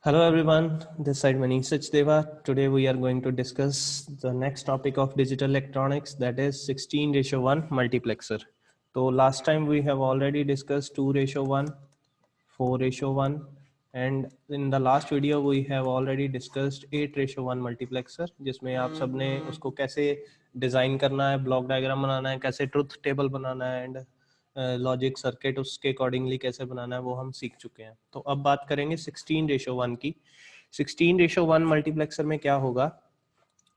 Hello everyone, this side Manish Sachdeva. Today we are going to discuss the next topic of digital electronics, that is 16:1 multiplexer. So last time we have already discussed 2:1, 4:1, and in the last video we have already discussed 8:1 multiplexer, जिसमें आप सबने उसको कैसे design करना है, block diagram बनाना है, कैसे truth table बनाना है एंड लॉजिक सर्किट उसके अकॉर्डिंगली कैसे बनाना है वो हम सीख चुके हैं। तो अब बात करेंगे 16:1 की। 16:1 मल्टीप्लेक्सर में क्या होगा,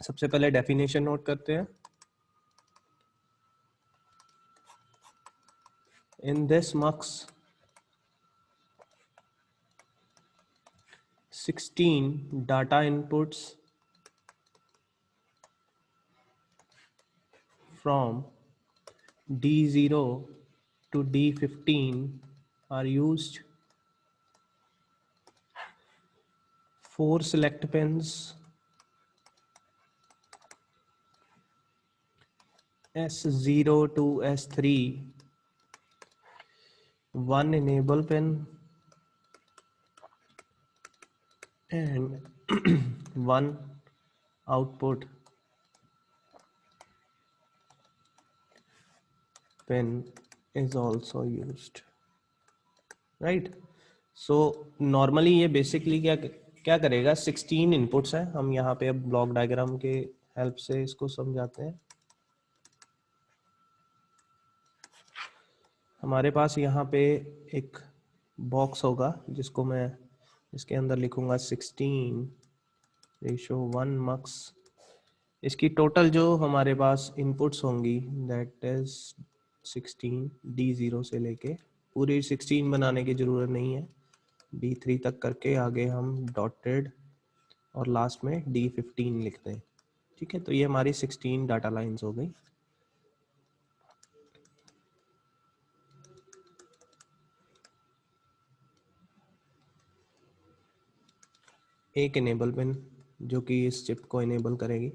सबसे पहले डेफिनेशन नोट करते हैं। In this mux 16 data inputs from D0 to D15 are used. 4 select pins, S0 to S3, 1 enable pin and 1 output pin is also used, right? So normally ये basically क्या करेगा, 16 inputs है। हम यहाँ पे अब ब्लॉक डायग्राम के help से इसको समझाते हैं। हमारे पास यहाँ पे एक बॉक्स होगा जिसको मैं इसके अंदर लिखूंगा 16:1 मक्स। इसकी टोटल जो हमारे पास इनपुट्स होंगी दैट इज 16, D0 से लेके पूरी 16 बनाने की ज़रूरत नहीं है, D3 तक करके आगे हम डॉटेड और लास्ट में D15 लिखते हैं। ठीक है, तो ये हमारी 16 डाटा लाइंस हो गई। एक इनेबल पिन जो कि इस चिप को इनेबल करेगी।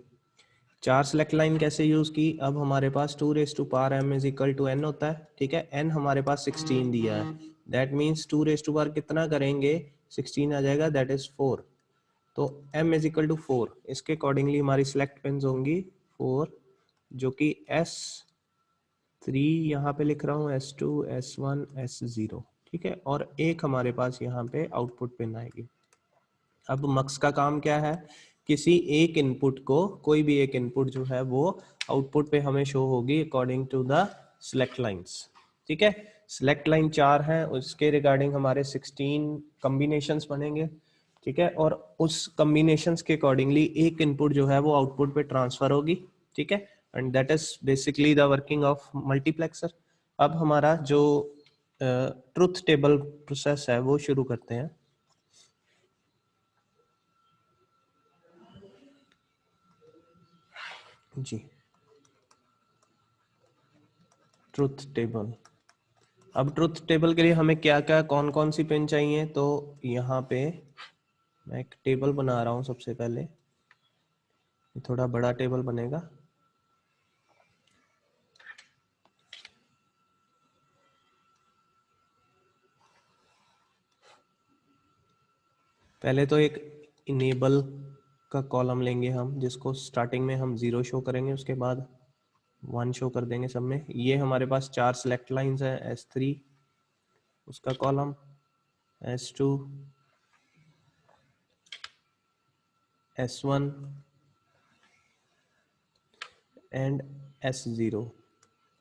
4 सेलेक्ट लाइन कैसे यूज़ की, अब हमारे पास 2⁻m is equal to n होता है। ठीक है, n हमारे पास 16 दिया है, दैट मीन्स 2⁻, कितना करेंगे 16 आ जाएगा, दैट इज 4। तो m इज इक्वल टू 4, इसके अकॉर्डिंगली हमारी सेलेक्ट पिन्स होंगी 4, जो कि S3 यहाँ पे लिख रहा हूँ, S2, S1, S0। ठीक है, और एक हमारे पास यहाँ पे आउटपुट पिन आएगी। अब मक्स का काम क्या है, किसी एक इनपुट को, कोई भी एक इनपुट जो है वो आउटपुट पे हमें शो होगी according to the select lines. ठीक है, सिलेक्ट लाइन 4 है, उसके रिगार्डिंग हमारे 16 कॉम्बिनेशंस बनेंगे। ठीक है, और उस कॉम्बिनेशंस के अकॉर्डिंगली एक इनपुट जो है वो आउटपुट पे ट्रांसफर होगी। ठीक है, and that is basically the working of multiplexer. अब हमारा जो ट्रुथ टेबल प्रोसेस है वो शुरू करते हैं। जी, ट्रुथ टेबल। अब ट्रुथ टेबल के लिए हमें क्या क्या कौन कौन सी पिन चाहिए, तो यहाँ पे मैं एक टेबल बना रहा हूँ। सबसे पहले ये थोड़ा बड़ा टेबल बनेगा। पहले तो एक इनेबल का कॉलम लेंगे हम, जिसको स्टार्टिंग में हम 0 शो करेंगे, उसके बाद 1 शो कर देंगे सब में। ये हमारे पास 4 सेलेक्ट लाइंस है, S3 उसका column, S2, S1 and S0,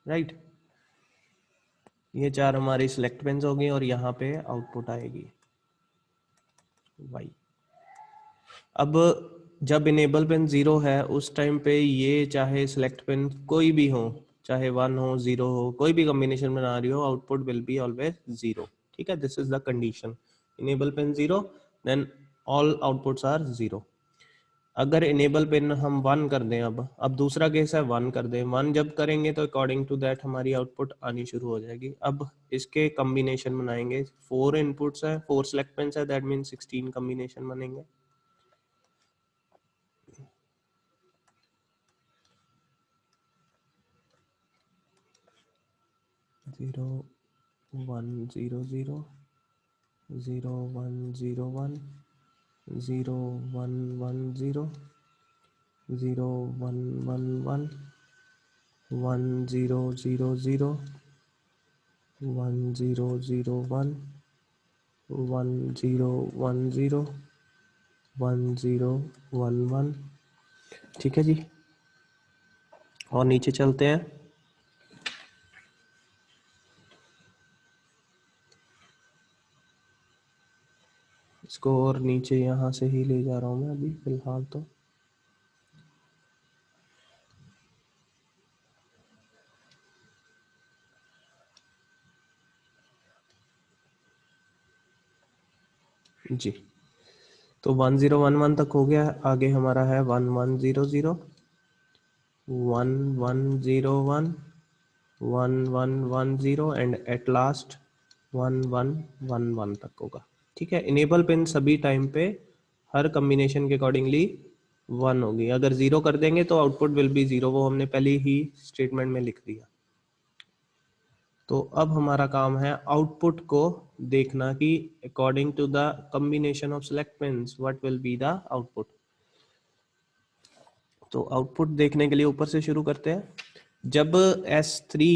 right. ये 4 हमारी सिलेक्ट पिन्स होगी और यहाँ पे आउटपुट आएगी Y। अब जब इनेबल पिन 0 है उस टाइम पे ये चाहे सिलेक्ट पिन कोई भी हो, चाहे 1 हो 0 हो, कोई भी कॉम्बिनेशन बना रही हो, आउटपुट विल बी ऑलवेज 0। ठीक है, this is the condition. Enable pin 0, then all outputs are 0। अगर इनेबल पिन हम 1 कर दें, अब दूसरा केस है 1 कर दें, 1 जब करेंगे तो अकॉर्डिंग टू दैट हमारी आउटपुट आनी शुरू हो जाएगी। अब इसके कॉम्बिनेशन बनाएंगे, 4 इनपुट्स है, 4 सेलेक्ट पिन्स है, दैट मीन 16 कॉम्बिनेशन बनेंगे। 0 1 0 0 0 1 0 1 0 1 1 0 0 1 1 1 1 0 0 0 1 0 0 1 1 0 1 0 1 0 1 1। ठीक है जी, और नीचे चलते हैं। इसको और नीचे यहाँ से ही ले जा रहा हूँ मैं अभी फिलहाल तो। जी, तो 1011 तक हो गया। आगे हमारा है 1100 1101 1110 एंड एट लास्ट 1111 तक होगा। ठीक है, इनेबल पिन सभी टाइम पे हर कम्बिनेशन के अकॉर्डिंगली 1 होगी। अगर 0 कर देंगे तो आउटपुट विल बी 0, वो हमने पहले ही स्टेटमेंट में लिख दिया। तो अब हमारा काम है आउटपुट को देखना कि according to the combination of select pins what will be the output. तो आउटपुट देखने के लिए ऊपर से शुरू करते हैं। जब S3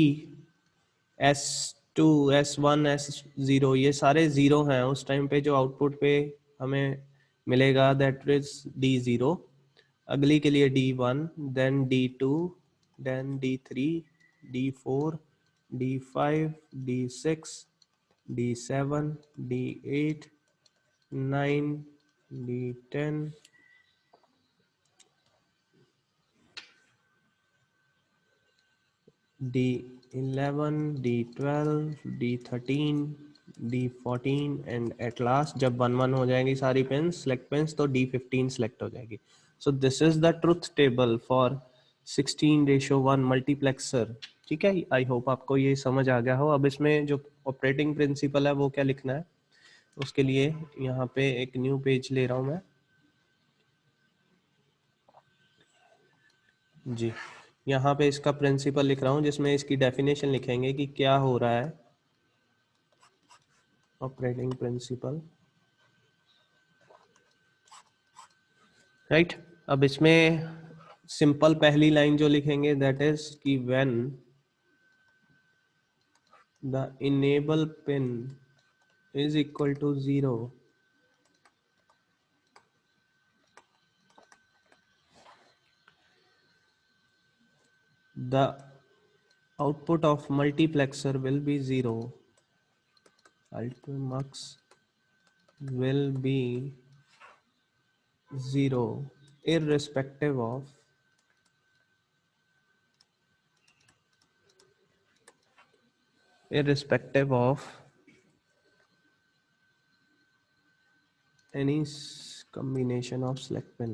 S2 S1 S0 ये सारे 0 हैं, उस टाइम पे जो आउटपुट पे हमें मिलेगा दैट इज D0। अगली के लिए D1, then D2, then D3, D4, D5, D6, D7, D8, 9, D10, D11, D12, D13, D14 and at last जब 1 1 हो जाएंगी सारी पिन्स सेलेक्ट पिन्स तो D15 सेलेक्ट हो जाएगी। So this is the truth table for 16:1 multiplexer. ठीक है, I hope आपको ये समझ आ गया हो। अब इसमें जो ऑपरेटिंग प्रिंसिपल है वो क्या लिखना है, उसके लिए यहाँ पे एक न्यू पेज ले रहा हूँ मैं। जी, यहाँ पे इसका प्रिंसिपल लिख रहा हूँ जिसमें इसकी डेफिनेशन लिखेंगे कि क्या हो रहा है। Operating principle, right. अब इसमें सिंपल पहली लाइन जो लिखेंगे दैट इज कि when the enable pin is equal to 0 the output of multiplexer will be 0, ultimux will be 0 irrespective of any combination of select pin।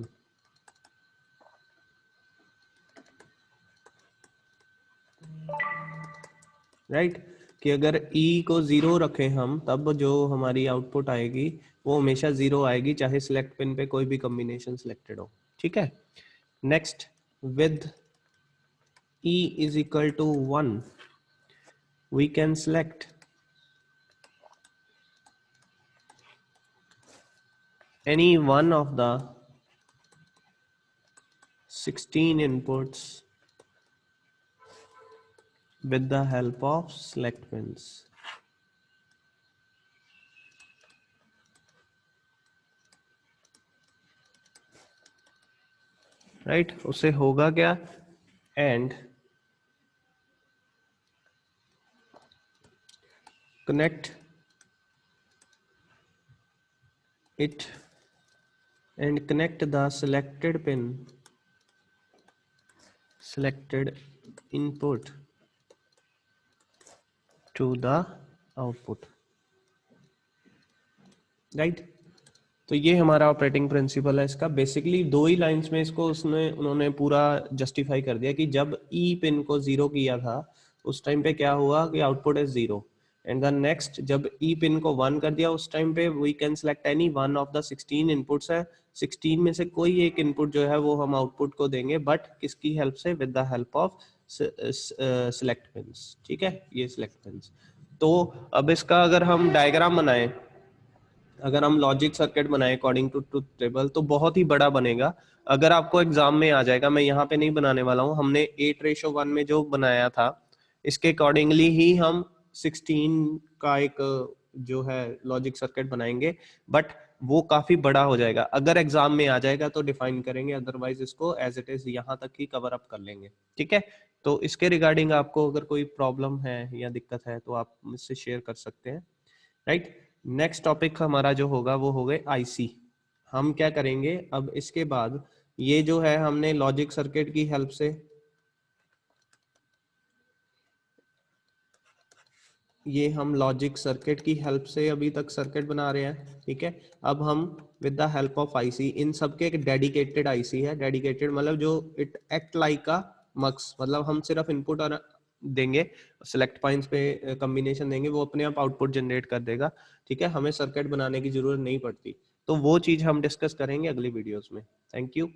Right कि अगर E को 0 रखें हम तब जो हमारी आउटपुट आएगी वो हमेशा 0 आएगी, चाहे सिलेक्ट पिन पे कोई भी कॉम्बिनेशन सिलेक्टेड हो। ठीक है, next with E is equal to 1 we can select any one of the 16 inputs with the help of select pins। Right उससे होगा क्या, and connect it and connect the selected input to the output। Right, तो ये हमारा operating principal है इसका। Basically 2 ही lines में इसको उन्होंने पूरा जस्टिफाई कर दिया कि जब ई पिन को 0 किया था उस टाइम पे क्या हुआ कि output is 0, and the next जब ई पिन को 1 कर दिया उस टाइम पे we can select any one of the 16 inputs है। 16 में से कोई एक इनपुट जो है वो हम आउटपुट को देंगे, बट किसकी हेल्प से, with the help of select pins. ठीक है, ये सेलेक्ट पिन्स। तो अब इसका अगर हम डायग्राम बनाएं अगर हम लॉजिक सर्किट बनाए अकॉर्डिंग टू ट्रुथ टेबल तो बहुत ही बड़ा बनेगा। अगर आपको एग्जाम में आ जाएगा, मैं यहाँ पे नहीं बनाने वाला हूँ, हमने 8:1 में जो बनाया था इसके अकॉर्डिंगली ही हम 16 का एक जो है लॉजिक सर्किट बनाएंगे, बट वो काफी बड़ा हो जाएगा। अगर एग्जाम में आ जाएगा तो डिफाइन करेंगे, अदरवाइज इसको एज इट इज यहाँ तक ही कवर अप कर लेंगे। ठीक है, तो इसके रिगार्डिंग आपको अगर कोई प्रॉब्लम है या दिक्कत है तो आप मुझसे शेयर कर सकते हैं। राइट, नेक्स्ट टॉपिक हमारा जो होगा वो हो गए आईसी। हम क्या करेंगे अब इसके बाद, ये जो है हमने लॉजिक सर्किट की हेल्प से, ये हम लॉजिक सर्किट की हेल्प से अभी तक सर्किट बना रहे हैं। ठीक है, अब हम with the help of IC, इन सबके एक डेडिकेटेड आईसी है। डेडिकेटेड मतलब जो it act like a mux, मतलब हम सिर्फ इनपुट और देंगे, सिलेक्ट पॉइंट्स पे कॉम्बिनेशन देंगे, वो अपने आप आउटपुट जनरेट कर देगा। ठीक है, हमें सर्किट बनाने की जरूरत नहीं पड़ती। तो वो चीज हम डिस्कस करेंगे अगली वीडियोस में। Thank you.